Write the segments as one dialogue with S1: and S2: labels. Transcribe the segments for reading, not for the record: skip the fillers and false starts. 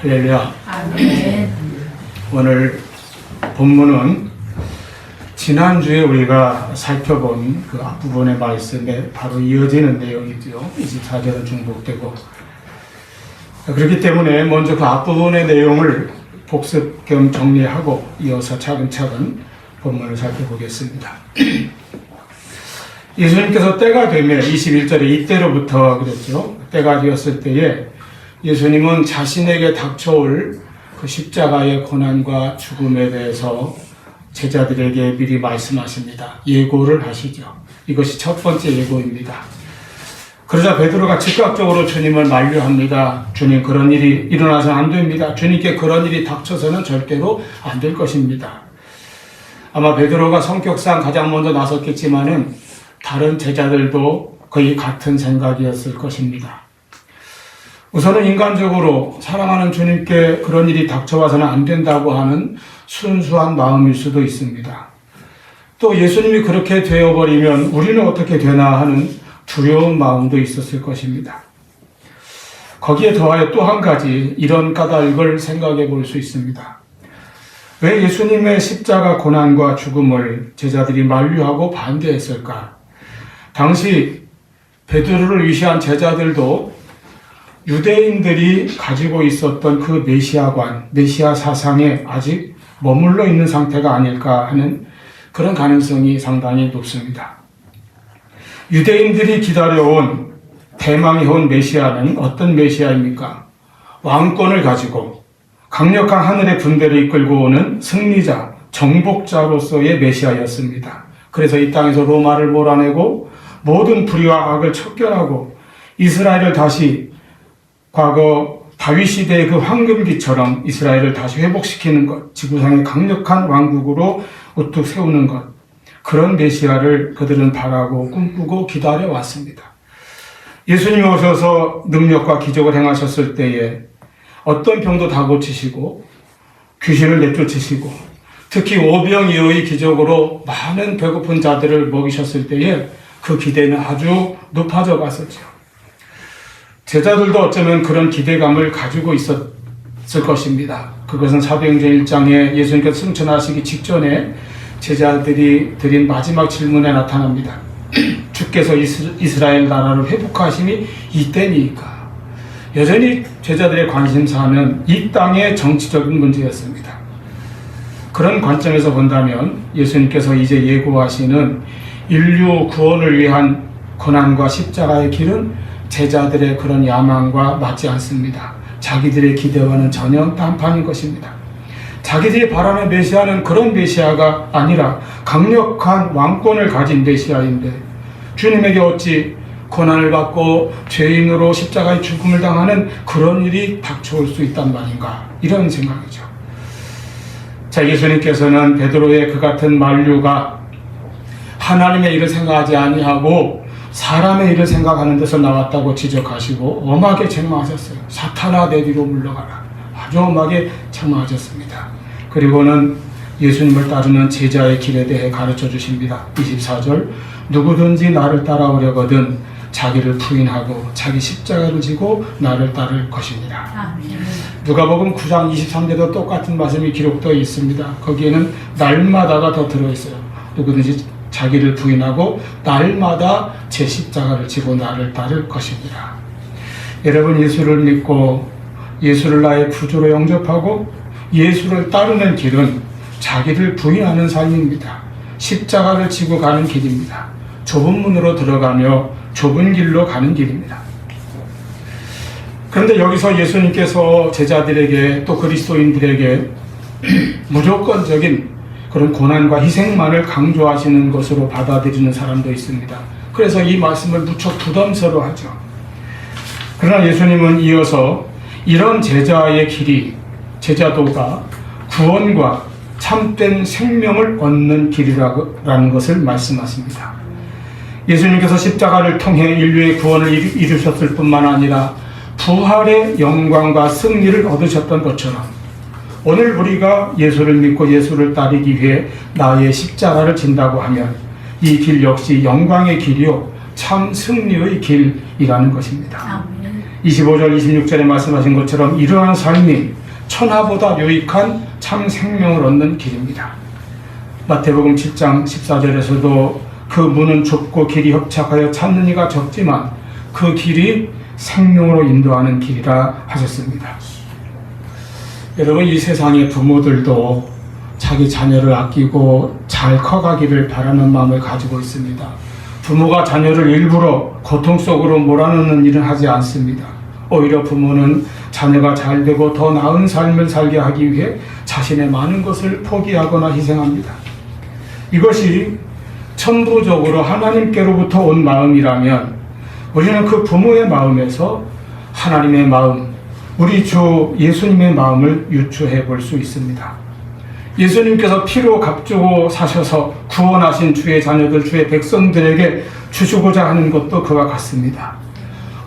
S1: 할렐루야.
S2: 아멘.
S1: 오늘 본문은 지난주에 우리가 살펴본 그 앞부분의 말씀에 바로 이어지는 내용이죠. 24절은 중복되고. 그렇기 때문에 먼저 그 앞부분의 내용을 복습 겸 정리하고 이어서 차근차근 본문을 살펴보겠습니다. 예수님께서 때가 되면 21절에 이때로부터 그랬죠. 때가 되었을 때에 예수님은 자신에게 닥쳐올 그 십자가의 고난과 죽음에 대해서 제자들에게 미리 말씀하십니다. 예고를 하시죠. 이것이 첫 번째 예고입니다. 그러자 베드로가 즉각적으로 주님을 만류합니다. 주님, 그런 일이 일어나서는 안 됩니다. 주님께 그런 일이 닥쳐서는 절대로 안 될 것입니다. 아마 베드로가 성격상 가장 먼저 나섰겠지만은 다른 제자들도 거의 같은 생각이었을 것입니다. 우선은 인간적으로 사랑하는 주님께 그런 일이 닥쳐와서는 안 된다고 하는 순수한 마음일 수도 있습니다. 또 예수님이 그렇게 되어버리면 우리는 어떻게 되나 하는 두려운 마음도 있었을 것입니다. 거기에 더하여 또 한 가지 이런 까닭을 생각해 볼 수 있습니다. 왜 예수님의 십자가 고난과 죽음을 제자들이 만류하고 반대했을까? 당시 베드로를 위시한 제자들도 유대인들이 가지고 있었던 그 메시아관, 메시아 사상에 아직 머물러 있는 상태가 아닐까 하는 그런 가능성이 상당히 높습니다. 유대인들이 기다려온 대망해온 메시아는 어떤 메시아입니까? 왕권을 가지고 강력한 하늘의 군대를 이끌고 오는 승리자, 정복자로서의 메시아였습니다. 그래서 이 땅에서 로마를 몰아내고 모든 불의와 악을 척결하고 이스라엘을 다시 과거 다윗 시대의 그 황금기처럼 이스라엘을 다시 회복시키는 것, 지구상의 강력한 왕국으로 우뚝 세우는 것, 그런 메시아를 그들은 바라고 꿈꾸고 기다려왔습니다. 예수님이 오셔서 능력과 기적을 행하셨을 때에 어떤 병도 다 고치시고 귀신을 내쫓으시고 특히 오병이어의 기적으로 많은 배고픈 자들을 먹이셨을 때에 그 기대는 아주 높아져 갔었죠. 제자들도 어쩌면 그런 기대감을 가지고 있었을 것입니다. 그것은 사도행전 1장에 예수님께서 승천하시기 직전에 제자들이 드린 마지막 질문에 나타납니다. 주께서 이스라엘 나라를 회복하심이 이때니까. 여전히 제자들의 관심사는 이 땅의 정치적인 문제였습니다. 그런 관점에서 본다면 예수님께서 이제 예고하시는 인류 구원을 위한 고난과 십자가의 길은 제자들의 그런 야망과 맞지 않습니다. 자기들의 기대와는 전혀 딴판인 것입니다. 자기들이 바라는 메시아는 그런 메시아가 아니라 강력한 왕권을 가진 메시아인데 주님에게 어찌 고난을 받고 죄인으로 십자가의 죽음을 당하는 그런 일이 닥쳐올 수 있단 말인가, 이런 생각이죠. 자, 예수님께서는 베드로의 그 같은 만류가 하나님의 일을 생각하지 아니하고 사람의 일을 생각하는 데서 나왔다고 지적하시고 엄하게 책망하셨어요. 사탄아, 내 뒤로 물러가라. 아주 엄하게 책망하셨습니다. 그리고는 예수님을 따르는 제자의 길에 대해 가르쳐 주십니다. 24절, 누구든지 나를 따라오려거든 자기를 부인하고 자기 십자가를 지고 나를 따를 것입니다. 누가복음 9장 23절도 똑같은 말씀이 기록되어 있습니다. 거기에는 날마다가 더 들어있어요. 누구든지 자기를 부인하고 날마다 제 십자가를 지고 나를 따를 것입니다. 여러분, 예수를 믿고 예수를 나의 구주로 영접하고 예수를 따르는 길은 자기를 부인하는 삶입니다. 십자가를 지고 가는 길입니다. 좁은 문으로 들어가며 좁은 길로 가는 길입니다. 그런데 여기서 예수님께서 제자들에게 또 그리스도인들에게 무조건적인 그런 고난과 희생만을 강조하시는 것으로 받아들이는 사람도 있습니다. 그래서 이 말씀을 무척 부담스러워하죠. 그러나 예수님은 이어서 이런 제자의 길이, 제자도가 구원과 참된 생명을 얻는 길이라는 것을 말씀하십니다. 예수님께서 십자가를 통해 인류의 구원을 이루셨을 뿐만 아니라 부활의 영광과 승리를 얻으셨던 것처럼 오늘 우리가 예수를 믿고 예수를 따르기 위해 나의 십자가를 진다고 하면 이 길 역시 영광의 길이요 참 승리의 길이라는 것입니다. 25절 26절에 말씀하신 것처럼 이러한 삶이 천하보다 유익한 참 생명을 얻는 길입니다. 마태복음 7장 14절에서도 그 문은 좁고 길이 협착하여 찾는 이가 적지만 그 길이 생명으로 인도하는 길이라 하셨습니다. 여러분, 이 세상의 부모들도 자기 자녀를 아끼고 잘 커가기를 바라는 마음을 가지고 있습니다. 부모가 자녀를 일부러 고통 속으로 몰아넣는 일은 하지 않습니다. 오히려 부모는 자녀가 잘 되고 더 나은 삶을 살게 하기 위해 자신의 많은 것을 포기하거나 희생합니다. 이것이 천부적으로 하나님께로부터 온 마음이라면 우리는 그 부모의 마음에서 하나님의 마음, 우리 주 예수님의 마음을 유추해 볼 수 있습니다. 예수님께서 피로 값주고 사셔서 구원하신 주의 자녀들, 주의 백성들에게 주시고자 하는 것도 그와 같습니다.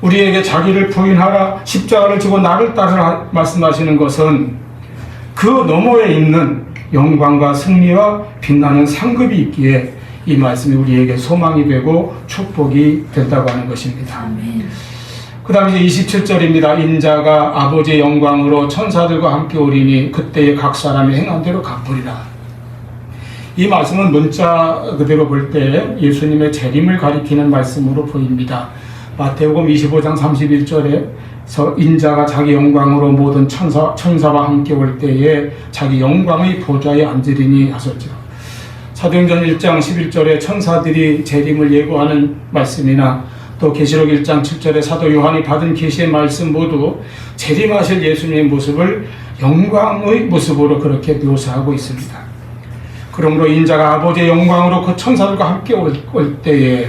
S1: 우리에게 자기를 부인하라, 십자가를 지고 나를 따르라 말씀하시는 것은 그 너머에 있는 영광과 승리와 빛나는 상급이 있기에 이 말씀이 우리에게 소망이 되고 축복이 된다고 하는 것입니다. 그 다음에 27절입니다. 인자가 아버지의 영광으로 천사들과 함께 오리니 그때에 각 사람이 행한 대로 갚으리라. 이 말씀은 문자 그대로 볼 때 예수님의 재림을 가리키는 말씀으로 보입니다. 마태복음 25장 31절에서 인자가 자기 영광으로 모든 천사와 함께 올 때에 자기 영광의 보좌에 앉으리니 하셨죠. 사도행전 1장 11절에 천사들이 재림을 예고하는 말씀이나 또 계시록 1장 7절에 사도 요한이 받은 계시의 말씀 모두 재림하실 예수님의 모습을 영광의 모습으로 그렇게 묘사하고 있습니다. 그러므로 인자가 아버지의 영광으로 그 천사들과 함께 올 때에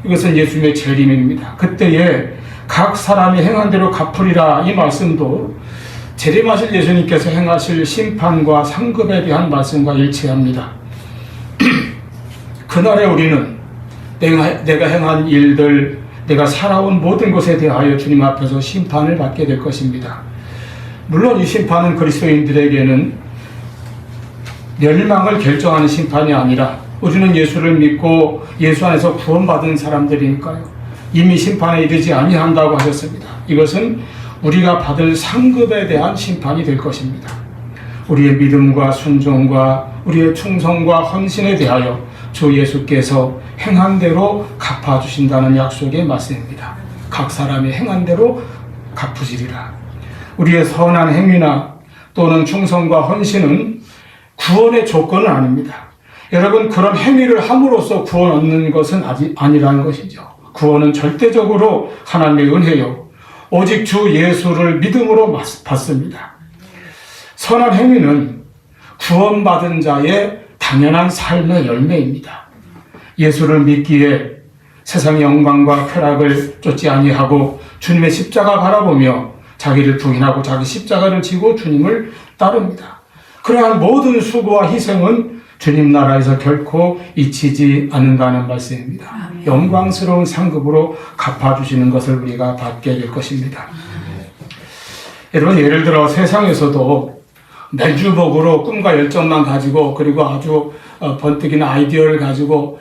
S1: 이것은 예수님의 재림입니다. 그때에 각 사람이 행한 대로 갚으리라 이 말씀도 재림하실 예수님께서 행하실 심판과 상급에 대한 말씀과 일치합니다. 그날에 우리는 내가 행한 일들, 내가 살아온 모든 것에 대하여 주님 앞에서 심판을 받게 될 것입니다. 물론 이 심판은 그리스도인들에게는 멸망을 결정하는 심판이 아니라 우리는 예수를 믿고 예수 안에서 구원받은 사람들이니까요. 이미 심판에 이르지 아니한다고 하셨습니다. 이것은 우리가 받을 상급에 대한 심판이 될 것입니다. 우리의 믿음과 순종과 우리의 충성과 헌신에 대하여 주 예수께서 행한 대로 갚아주신다는 약속의 말씀입니다. 각 사람이 행한 대로 갚으시리라. 우리의 선한 행위나 또는 충성과 헌신은 구원의 조건은 아닙니다. 여러분, 그런 행위를 함으로써 구원 얻는 것은 아니라는 것이죠. 구원은 절대적으로 하나님의 은혜요, 오직 주 예수를 믿음으로 받습니다. 선한 행위는 구원받은 자의 당연한 삶의 열매입니다. 예수를 믿기에 세상의 영광과 쾌락을 쫓지 아니하고 주님의 십자가 바라보며 자기를 부인하고 자기 십자가를 지고 주님을 따릅니다. 그러한 모든 수고와 희생은 주님 나라에서 결코 잊히지 않는다는 말씀입니다. 아멘. 영광스러운 상급으로 갚아주시는 것을 우리가 받게 될 것입니다. 여러분, 예를 들어 세상에서도 매주복으로 꿈과 열정만 가지고 그리고 아주 번뜩이는 아이디어를 가지고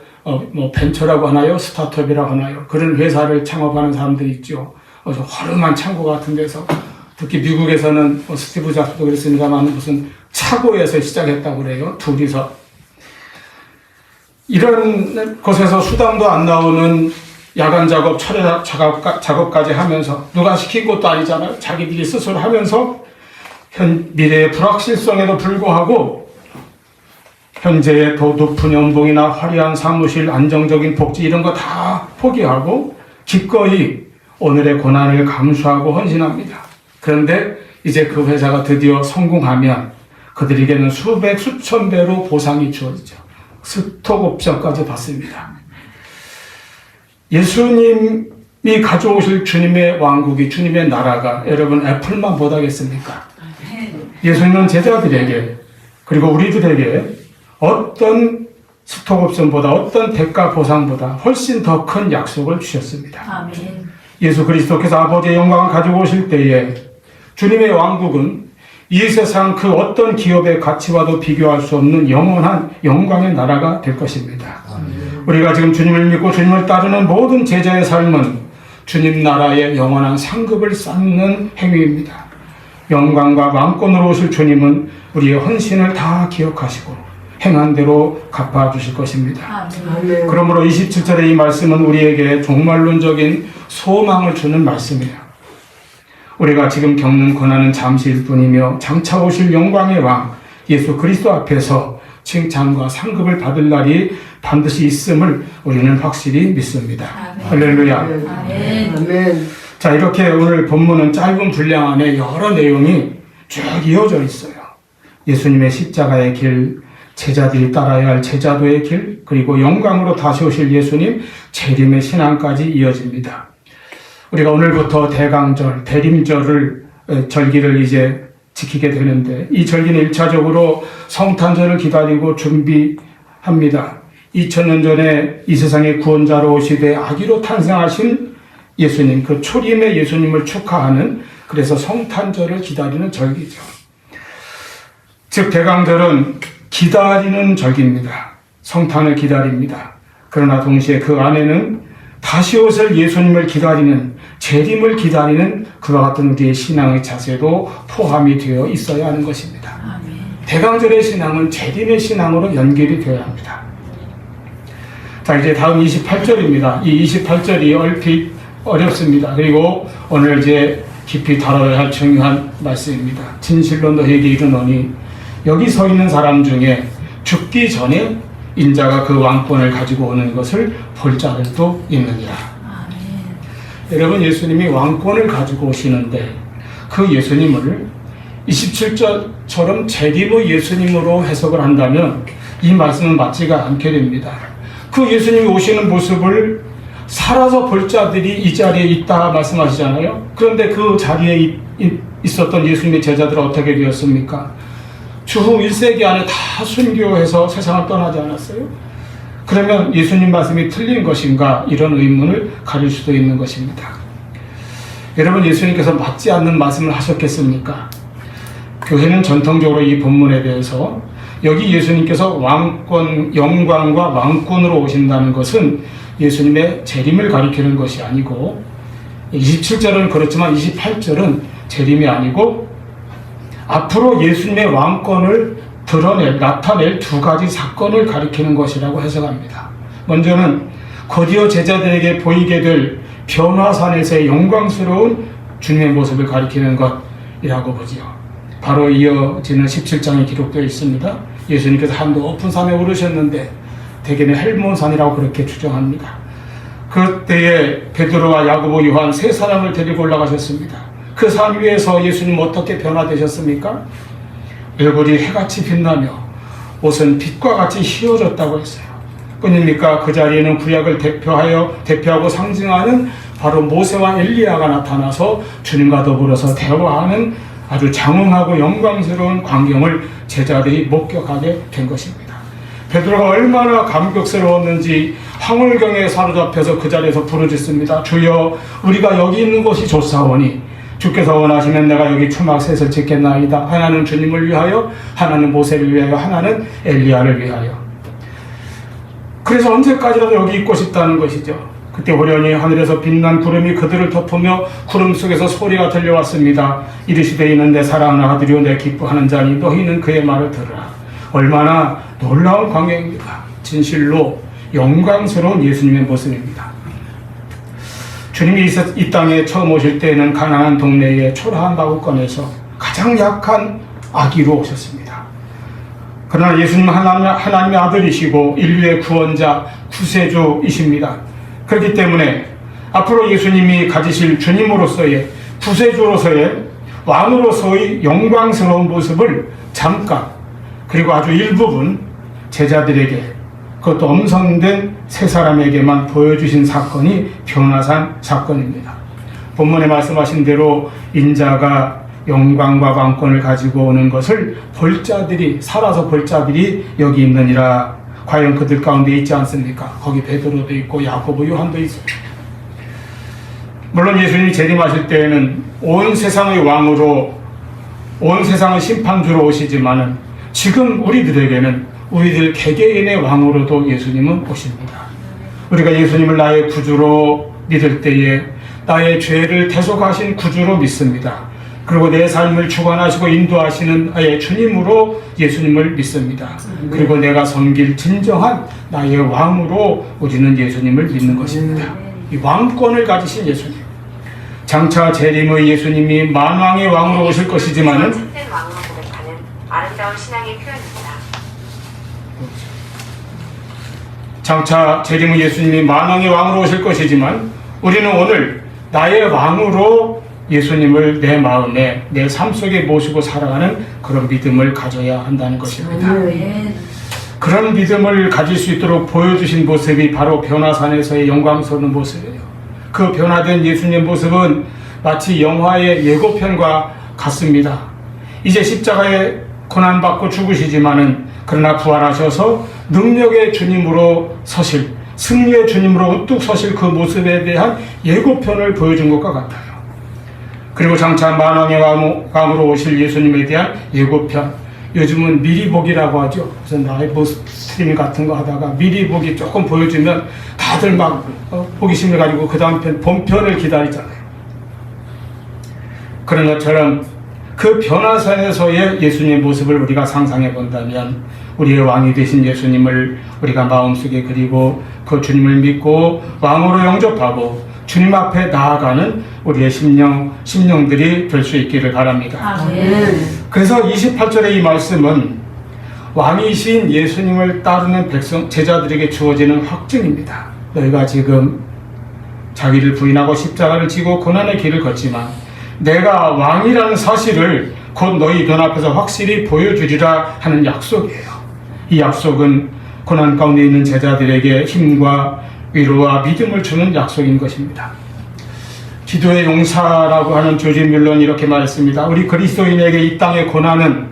S1: 뭐 벤처라고 하나요? 스타트업이라고 하나요? 그런 회사를 창업하는 사람들이 있죠. 허름한 창고 같은 데서, 특히 미국에서는 스티브 잡스도 그랬습니다만 무슨 차고에서 시작했다고 그래요. 둘이서. 이런 곳에서 수당도 안 나오는 야간 작업, 철야 작업까지 하면서, 누가 시킨 것도 아니잖아요. 자기들이 스스로 하면서 미래의 불확실성에도 불구하고 현재의 더 높은 연봉이나 화려한 사무실, 안정적인 복지 이런 거 다 포기하고 기꺼이 오늘의 고난을 감수하고 헌신합니다. 그런데 이제 그 회사가 드디어 성공하면 그들에게는 수백, 수천 배로 보상이 주어지죠. 스톡 옵션까지 받습니다. 예수님이 가져오실 주님의 왕국이, 주님의 나라가 여러분 애플만 못하겠습니까? 예수님은 제자들에게 그리고 우리들에게 어떤 스톡 옵션보다, 어떤 대가 보상보다 훨씬 더 큰 약속을 주셨습니다. 아멘. 예수 그리스도께서 아버지의 영광을 가지고 오실 때에 주님의 왕국은 이 세상 그 어떤 기업의 가치와도 비교할 수 없는 영원한 영광의 나라가 될 것입니다. 아멘. 우리가 지금 주님을 믿고 주님을 따르는 모든 제자의 삶은 주님 나라의 영원한 상급을 쌓는 행위입니다. 영광과 왕권으로 오실 주님은 우리의 헌신을 다 기억하시고 행한 대로 갚아주실 것입니다.
S2: 아멘.
S1: 그러므로 27절의 이 말씀은 우리에게 종말론적인 소망을 주는 말씀이에요. 우리가 지금 겪는 고난은 잠시일 뿐이며 장차 오실 영광의 왕 예수 그리스도 앞에서 칭찬과 상급을 받을 날이 반드시 있음을 우리는 확실히 믿습니다.
S2: 아멘.
S1: 할렐루야.
S2: 아멘.
S3: 아멘.
S1: 자, 이렇게 오늘 본문은 짧은 분량 안에 여러 내용이 쭉 이어져 있어요. 예수님의 십자가의 길, 제자들이 따라야 할 제자도의 길, 그리고 영광으로 다시 오실 예수님, 재림의 신앙까지 이어집니다. 우리가 오늘부터 대강절, 절기를 이제 지키게 되는데, 이 절기는 1차적으로 성탄절을 기다리고 준비합니다. 2000년 전에 이 세상의 구원자로 오시되 아기로 탄생하신 예수님, 그 초림의 예수님을 축하하는, 그래서 성탄절을 기다리는 절기죠. 즉 대강절은 기다리는 절기입니다. 성탄을 기다립니다. 그러나 동시에 그 안에는 다시 오실 예수님을 기다리는, 재림을 기다리는 그와 같은 우리의 신앙의 자세도 포함이 되어 있어야 하는 것입니다.
S2: 아멘.
S1: 대강절의 신앙은 재림의 신앙으로 연결이 되어야 합니다. 자, 이제 다음 28절입니다. 이 28절이 얼핏 어렵습니다. 그리고 오늘 이제 깊이 다뤄야 할 중요한 말씀입니다. 진실로 너희에게 이르노니 여기 서 있는 사람 중에 죽기 전에 인자가 그 왕권을 가지고 오는 것을 볼 자들도 있느니라.
S2: 아멘.
S1: 여러분, 예수님이 왕권을 가지고 오시는데 그 예수님을 27절처럼 재림의 예수님으로 해석을 한다면 이 말씀은 맞지가 않게 됩니다. 그 예수님이 오시는 모습을 살아서 볼 자들이 이 자리에 있다 말씀하시잖아요. 그런데 그 자리에 있었던 예수님의 제자들은 어떻게 되었습니까? 주후 1세기 안에 다 순교해서 세상을 떠나지 않았어요? 그러면 예수님 말씀이 틀린 것인가? 이런 의문을 가질 수도 있는 것입니다. 여러분, 예수님께서 맞지 않는 말씀을 하셨겠습니까? 교회는 전통적으로 이 본문에 대해서 여기 예수님께서 영광과 왕권으로 오신다는 것은 예수님의 재림을 가리키는 것이 아니고, 27절은 그렇지만 28절은 재림이 아니고 앞으로 예수님의 왕권을 나타낼 두 가지 사건을 가리키는 것이라고 해석합니다. 먼저는 곧이어 제자들에게 보이게 될 변화산에서의 영광스러운 주님의 모습을 가리키는 것이라고 보지요. 바로 이어지는 17장에 기록되어 있습니다. 예수님께서 한 높은 산에 오르셨는데 대개는 헬몬산이라고 그렇게 추정합니다. 그때에 베드로와 야고보, 요한 세 사람을 데리고 올라가셨습니다. 그 산 위에서 예수님 어떻게 변화되셨습니까? 얼굴이 해같이 빛나며 옷은 빛과 같이 휘어졌다고 했어요. 뿐입니까? 그 자리에는 구약을 대표하고 상징하는 바로 모세와 엘리야가 나타나서 주님과 더불어서 대화하는 아주 장엄하고 영광스러운 광경을 제자들이 목격하게 된 것입니다. 베드로가 얼마나 감격스러웠는지 황홀경에 사로잡혀서 그 자리에서 부르짖습니다. 주여, 우리가 여기 있는 것이 좋사오니 주께서 원하시면 내가 여기 초막셋을 짓겠나이다. 하나는 주님을 위하여, 하나는 모세를 위하여, 하나는 엘리야를 위하여. 그래서 언제까지라도 여기 있고 싶다는 것이죠. 그때 호련히 하늘에서 빛난 구름이 그들을 덮으며 구름 속에서 소리가 들려왔습니다. 이르시되 이는 내 사랑하는 아들이요 내 기뻐하는 자니 너희는 그의 말을 들으라. 얼마나 놀라운 광경입니까? 진실로 영광스러운 예수님의 모습입니다. 주님이 이 땅에 처음 오실 때에는 가난한 동네에 초라한 마구간에서 가장 약한 아기로 오셨습니다. 그러나 예수님은 하나님의 아들이시고 인류의 구원자, 구세주이십니다. 그렇기 때문에 앞으로 예수님이 가지실 주님으로서의, 구세주로서의, 왕으로서의 영광스러운 모습을 잠깐, 그리고 아주 일부분 제자들에게, 그것도 엄선된 세 사람에게만 보여주신 사건이 변화산 사건입니다. 본문에 말씀하신 대로 인자가 영광과 왕권을 가지고 오는 것을 볼 자들이, 살아서 볼 자들이 여기 있느니라. 과연 그들 가운데 있지 않습니까? 거기 베드로도 있고 야고보, 요한도 있어요. 물론 예수님이 재림하실 때에는 온 세상의 왕으로, 온 세상의 심판주로 오시지만은 지금 우리들 개개인의 왕으로도 예수님은 오십니다. 우리가 예수님을 나의 구주로 믿을 때에 나의 죄를 대속하신 구주로 믿습니다. 그리고 내 삶을 주관하시고 인도하시는 나의 주님으로 예수님을 믿습니다. 그리고 내가 섬길 진정한 나의 왕으로 우리는 예수님을 믿는 것입니다. 이 왕권을 가지신 예수님. 장차 재림의 예수님이 만왕의 왕으로 오실 것이지만은
S2: 참된 왕으로 고백하는 아름다운 신앙의 표현입니다.
S1: 장차 재림의 예수님이 만왕의 왕으로 오실 것이지만 우리는 오늘 나의 왕으로 예수님을 내 마음에 내 삶 속에 모시고 살아가는 그런 믿음을 가져야 한다는 것입니다. 그런 믿음을 가질 수 있도록 보여주신 모습이 바로 변화산에서의 영광스러운 모습이에요. 그 변화된 예수님 모습은 마치 영화의 예고편과 같습니다. 이제 십자가에 고난받고 죽으시지만은 그러나 부활하셔서 능력의 주님으로 서실, 승리의 주님으로 우뚝 서실 그 모습에 대한 예고편을 보여준 것과 같아요. 그리고 장차 만왕의 왕으로 오실 예수님에 대한 예고편, 요즘은 미리 보기라고 하죠. 그래서 라이브 스트림 같은 거 하다가 미리 보기 조금 보여주면 다들 막 호기심을 가지고 그 다음 편, 본편을 기다리잖아요. 그런 것처럼 그 변화산에서의 예수님의 모습을 우리가 상상해 본다면 우리의 왕이 되신 예수님을 우리가 마음속에 그리고 그 주님을 믿고 왕으로 영접하고 주님 앞에 나아가는 우리의 심령들이 될 수 있기를 바랍니다.
S3: 아멘.
S1: 그래서 28절의 이 말씀은 왕이신 예수님을 따르는 제자들에게 주어지는 확증입니다. 너희가 지금 자기를 부인하고 십자가를 지고 고난의 길을 걷지만 내가 왕이라는 사실을 곧 너희 눈앞에서 확실히 보여주리라 하는 약속이에요. 이 약속은 고난 가운데 있는 제자들에게 힘과 위로와 믿음을 주는 약속인 것입니다. 기도의 용사라고 하는 조지 뮬런이 이렇게 말했습니다. 우리 그리스도인에게 이 땅의 고난은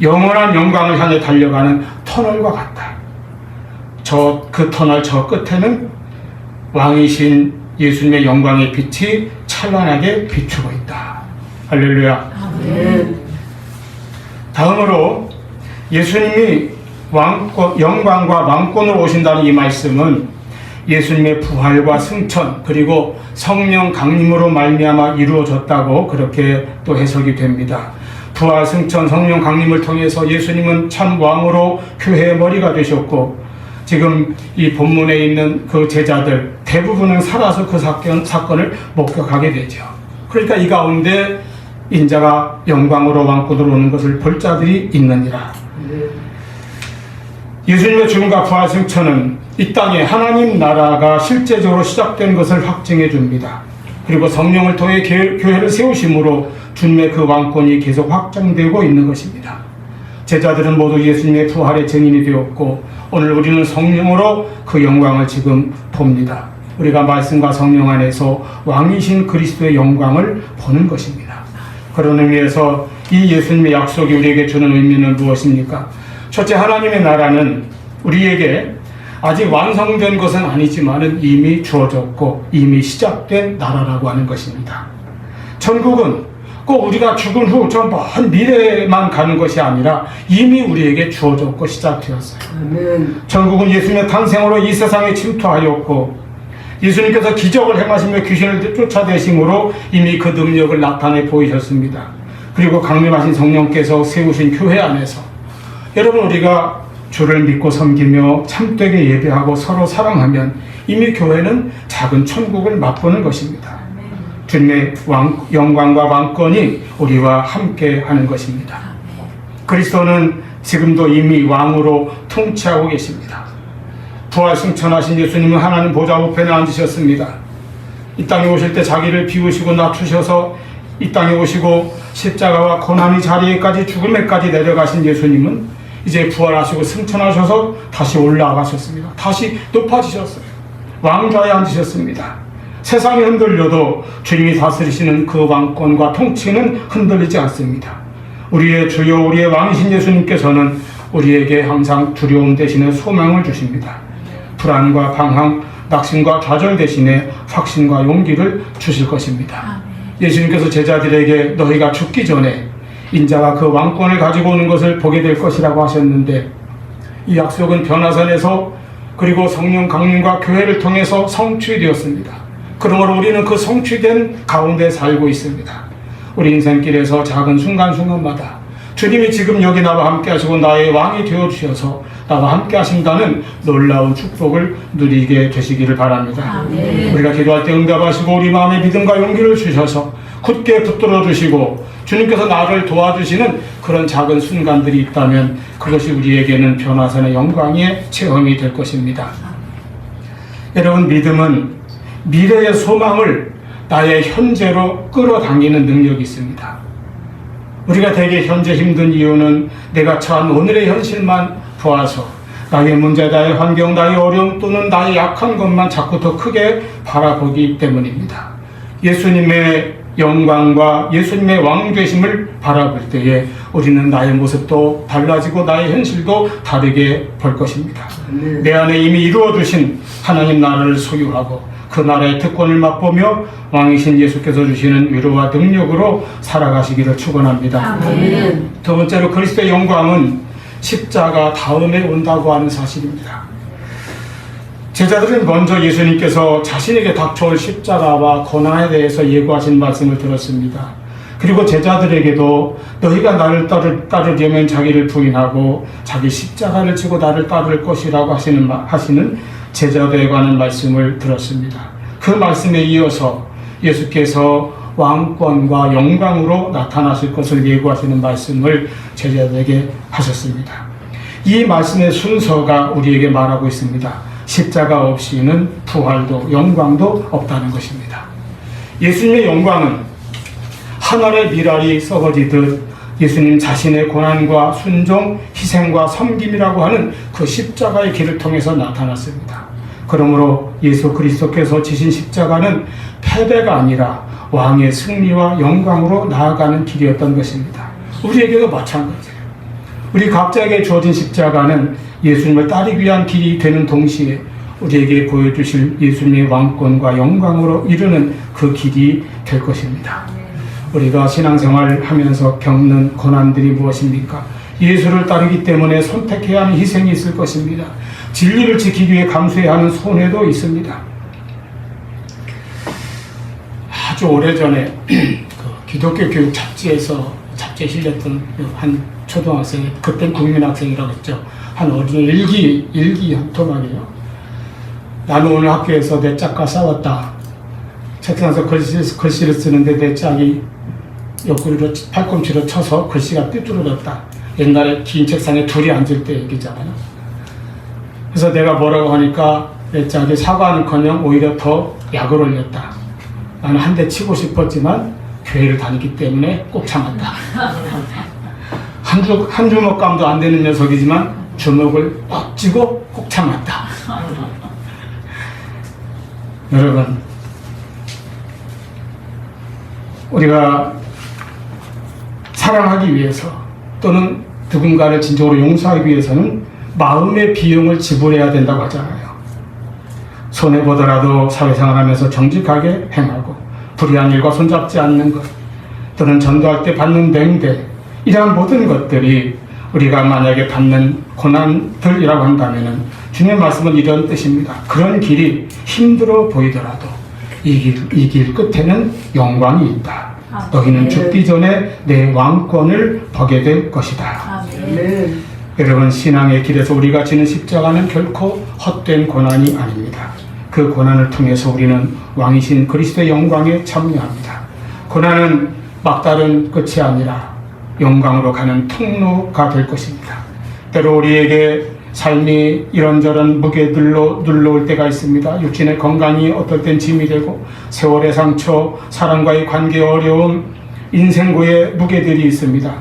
S1: 영원한 영광을 향해 달려가는 터널과 같다. 그 터널 저 끝에는 왕이신 예수님의 영광의 빛이 찬란하게 비추고 있다. 할렐루야.
S3: 아멘.
S1: 다음으로 예수님이 영광과 왕권으로 오신다는 이 말씀은 예수님의 부활과 승천 그리고 성령 강림으로 말미암아 이루어졌다고 그렇게 또 해석이 됩니다. 부활, 승천, 성령 강림을 통해서 예수님은 참 왕으로 교회의 머리가 되셨고 지금 이 본문에 있는 그 제자들 대부분은 살아서 그 사건을 목격하게 되죠. 그러니까 이 가운데 인자가 영광으로 왕권으로 오는 것을 볼 자들이 있느니라. 예수님의 죽음과 부활 승천은 이 땅에 하나님 나라가 실제적으로 시작된 것을 확증해 줍니다. 그리고 성령을 통해 교회를 세우심으로 주님의 그 왕권이 계속 확장되고 있는 것입니다. 제자들은 모두 예수님의 부활의 증인이 되었고 오늘 우리는 성령으로 그 영광을 지금 봅니다. 우리가 말씀과 성령 안에서 왕이신 그리스도의 영광을 보는 것입니다. 그런 의미에서 이 예수님의 약속이 우리에게 주는 의미는 무엇입니까? 첫째, 하나님의 나라는 우리에게 아직 완성된 것은 아니지만 이미 주어졌고 이미 시작된 나라라고 하는 것입니다. 천국은 꼭 우리가 죽은 후 저 먼 미래에만 가는 것이 아니라 이미 우리에게 주어졌고 시작되었어요.
S3: 아멘.
S1: 천국은 예수님의 탄생으로 이 세상에 침투하였고 예수님께서 기적을 행하시며 귀신을 쫓아내심으로 이미 그 능력을 나타내 보이셨습니다. 그리고 강림하신 성령께서 세우신 교회 안에서 여러분 우리가 주를 믿고 섬기며 참되게 예배하고 서로 사랑하면 이미 교회는 작은 천국을 맛보는 것입니다. 주님의 영광과 왕권이 우리와 함께 하는 것입니다. 그리스도는 지금도 이미 왕으로 통치하고 계십니다. 부활 승천하신 예수님은 하나님 보좌 우편에 앉으셨습니다. 이 땅에 오실 때 자기를 비우시고 낮추셔서 이 땅에 오시고 십자가와 고난의 자리에까지 죽음에까지 내려가신 예수님은 이제 부활하시고 승천하셔서 다시 올라가셨습니다. 다시 높아지셨어요. 왕좌에 앉으셨습니다. 세상이 흔들려도 주님이 다스리시는 그 왕권과 통치는 흔들리지 않습니다. 우리의 주요 우리의 왕이신 예수님께서는 우리에게 항상 두려움 대신에 소망을 주십니다. 불안과 방황, 낙심과 좌절 대신에 확신과 용기를 주실 것입니다. 예수님께서 제자들에게 너희가 죽기 전에 인자가 그 왕권을 가지고 오는 것을 보게 될 것이라고 하셨는데 이 약속은 변화산에서 그리고 성령 강림과 교회를 통해서 성취되었습니다. 그러므로 우리는 그 성취된 가운데 살고 있습니다. 우리 인생길에서 작은 순간순간마다 주님이 지금 여기 나와 함께 하시고 나의 왕이 되어주셔서 나와 함께 하신다는 놀라운 축복을 누리게 되시기를 바랍니다. 우리가 기도할 때 응답하시고 우리 마음에 믿음과 용기를 주셔서 굳게 붙들어 주시고 주님께서 나를 도와주시는 그런 작은 순간들이 있다면 그것이 우리에게는 변화산의 영광의 체험이 될 것입니다. 여러분, 믿음은 미래의 소망을 나의 현재로 끌어당기는 능력이 있습니다. 우리가 대개 현재 힘든 이유는 내가 처한 오늘의 현실만 보아서 나의 문제, 나의 환경, 나의 어려움 또는 나의 약한 것만 자꾸 더 크게 바라보기 때문입니다. 예수님의 영광과 예수님의 왕되심을 바라볼 때에 우리는 나의 모습도 달라지고 나의 현실도 다르게 볼 것입니다. 내 안에 이미 이루어주신 하나님 나라를 소유하고 그 나라의 특권을 맛보며 왕이신 예수께서 주시는 위로와 능력으로 살아가시기를 축원합니다. 두 번째로 그리스도의 영광은 십자가 다음에 온다고 하는 사실입니다. 제자들은 먼저 예수님께서 자신에게 닥쳐올 십자가와 고난에 대해서 예고하신 말씀을 들었습니다. 그리고 제자들에게도 너희가 나를 따르려면 자기를 부인하고 자기 십자가를 지고 나를 따를 것이라고 하시는 제자들에 관한 말씀을 들었습니다. 그 말씀에 이어서 예수께서 왕권과 영광으로 나타나실 것을 예고하시는 말씀을 제자들에게 하셨습니다. 이 말씀의 순서가 우리에게 말하고 있습니다. 십자가 없이는 부활도 영광도 없다는 것입니다. 예수님의 영광은 하늘의 밀알이 썩어지듯 예수님 자신의 고난과 순종, 희생과 섬김이라고 하는 그 십자가의 길을 통해서 나타났습니다. 그러므로 예수 그리스도께서 지신 십자가는 패배가 아니라 왕의 승리와 영광으로 나아가는 길이었던 것입니다. 우리에게도 마찬가지예요. 우리 각자에게 주어진 십자가는 예수님을 따르기 위한 길이 되는 동시에 우리에게 보여주실 예수님의 왕권과 영광으로 이르는 그 길이 될 것입니다. 우리가 신앙생활을 하면서 겪는 고난들이 무엇입니까? 예수를 따르기 때문에 선택해야 하는 희생이 있을 것입니다. 진리를 지키기 위해 감수해야 하는 손해도 있습니다. 아주 오래전에 그 기독교 교육 잡지에 실렸던 한 초등학생이, 그땐 국민학생이라고 했죠. 한 어린이 일기 한 토막이에요. 나는 오늘 학교에서 내 짝과 싸웠다. 책상에서 글씨를 쓰는데 내 짝이 옆구리로 팔꿈치로 쳐서 글씨가 삐뚤어졌다. 옛날에 긴 책상에 둘이 앉을 때 얘기잖아요. 그래서 내가 뭐라고 하니까 내 짝이 사과하는커녕 오히려 더 약을 올렸다. 나는 한 대 치고 싶었지만 교회를 다니기 때문에 꼭 참았다. 한 주먹감도 안 되는 녀석이지만 주먹을 꽉 쥐고 꼭 참았다. 여러분, 우리가 사랑하기 위해서 또는 누군가를 진정으로 용서하기 위해서는 마음의 비용을 지불해야 된다고 하잖아요. 손해보더라도 사회생활하면서 정직하게 행하고 불의한 일과 손잡지 않는 것 또는 전도할 때 받는 냉대, 이러한 모든 것들이 우리가 만약에 받는 고난들이라고 한다면 주님의 말씀은 이런 뜻입니다. 그런 길이 힘들어 보이더라도 이 길 끝에는 영광이 있다. 너희는 죽기 전에 내 왕권을 보게 될 것이다. 여러분, 신앙의 길에서 우리가 지는 십자가는 결코 헛된 고난이 아닙니다. 그 고난을 통해서 우리는 왕이신 그리스도의 영광에 참여합니다. 고난은 막다른 끝이 아니라 영광으로 가는 통로가 될 것입니다. 때로 우리에게 삶이 이런저런 무게들로 눌러올 때가 있습니다. 육신의 건강이 어떨 땐 짐이 되고 세월의 상처, 사람과의 관계 어려움, 인생고의 무게들이 있습니다.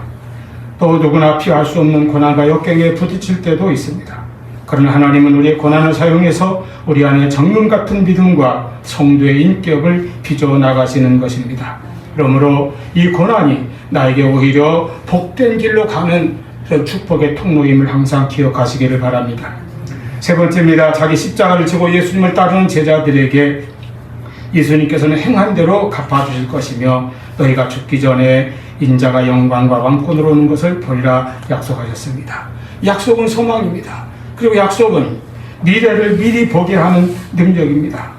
S1: 또 누구나 피할 수 없는 고난과 역경에 부딪힐 때도 있습니다. 그러나 하나님은 우리의 고난을 사용해서 우리 안에 정문 같은 믿음과 성도의 인격을 빚어 나가시는 것입니다. 그러므로 이 고난이 나에게 오히려 복된 길로 가는 그런 축복의 통로임을 항상 기억하시기를 바랍니다. 세 번째입니다. 자기 십자가를 지고 예수님을 따르는 제자들에게 예수님께서는 행한 대로 갚아주실 것이며 너희가 죽기 전에 인자가 영광과 왕권으로 오는 것을 보리라 약속하셨습니다. 약속은 소망입니다. 그리고 약속은 미래를 미리 보게 하는 능력입니다.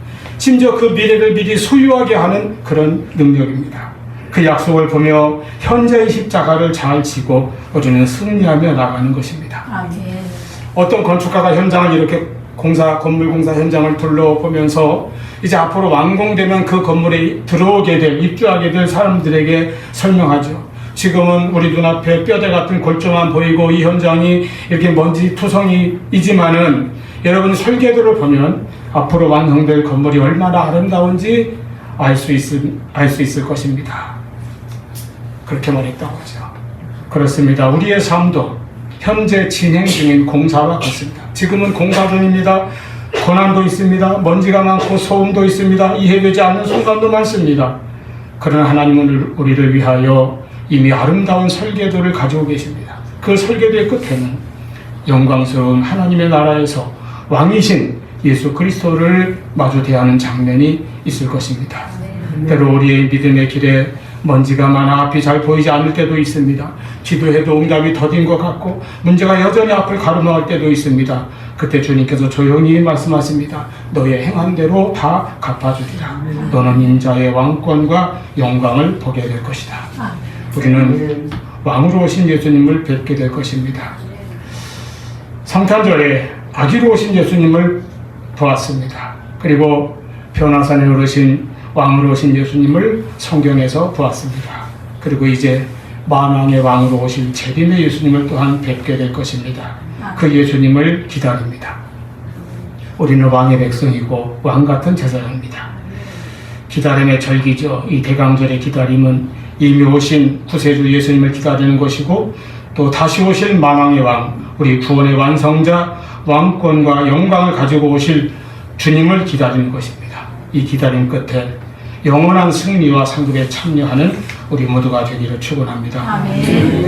S1: 심지어 그 미래를 미리 소유하게 하는 그런 능력입니다. 그 약속을 보며 현재의 십자가를 잘 지고 우리는 승리하며 나가는 것입니다.
S3: 아멘.
S1: 어떤 건축가가 현장을 이렇게 건물 공사 현장을 둘러보면서 이제 앞으로 완공되면 그 건물에 들어오게 될, 입주하게 될 사람들에게 설명하죠. 지금은 우리 눈앞에 뼈대 같은 골조만 보이고 이 현장이 이렇게 먼지 투성이이지만은 여러분 설계도를 보면 앞으로 완성될 건물이 얼마나 아름다운지 알 수 있을 것입니다. 그렇게 말했다고 하죠. 그렇습니다. 우리의 삶도 현재 진행 중인 공사와 같습니다. 지금은 공사 중입니다. 고난도 있습니다. 먼지가 많고 소음도 있습니다. 이해되지 않는 순간도 많습니다. 그러나 하나님은 우리를 위하여 이미 아름다운 설계도를 가지고 계십니다. 그 설계도의 끝에는 영광스러운 하나님의 나라에서 왕이신 예수 그리스도를 마주 대하는 장면이 있을 것입니다. 때로 우리의 믿음의 길에 먼지가 많아 앞이 잘 보이지 않을 때도 있습니다. 기도해도 응답이 더딘 것 같고 문제가 여전히 앞을 가로막을 때도 있습니다. 그때 주님께서 조용히 말씀하십니다. 너의 행한 대로 다 갚아주리라. 너는 인자의 왕권과 영광을 보게 될 것이다. 우리는 왕으로 오신 예수님을 뵙게 될 것입니다. 성탄절에 아기로 오신 예수님을 보았습니다. 그리고 변화산에 오르신 왕으로 오신 예수님을 성경에서 보았습니다. 그리고 이제 만왕의 왕으로 오신 재림의 예수님을 또한 뵙게 될 것입니다. 그 예수님을 기다립니다. 우리는 왕의 백성이고 왕 같은 제사장입니다. 기다림의 절기죠. 이 대강절의 기다림은 이미 오신 구세주 예수님을 기다리는 것이고 또 다시 오실 만왕의 왕, 우리 구원의 완성자, 왕권과 영광을 가지고 오실 주님을 기다리는 것입니다. 이 기다림 끝에 영원한 승리와 상급에 참여하는 우리 모두가 되기를 축원합니다.
S3: 아멘.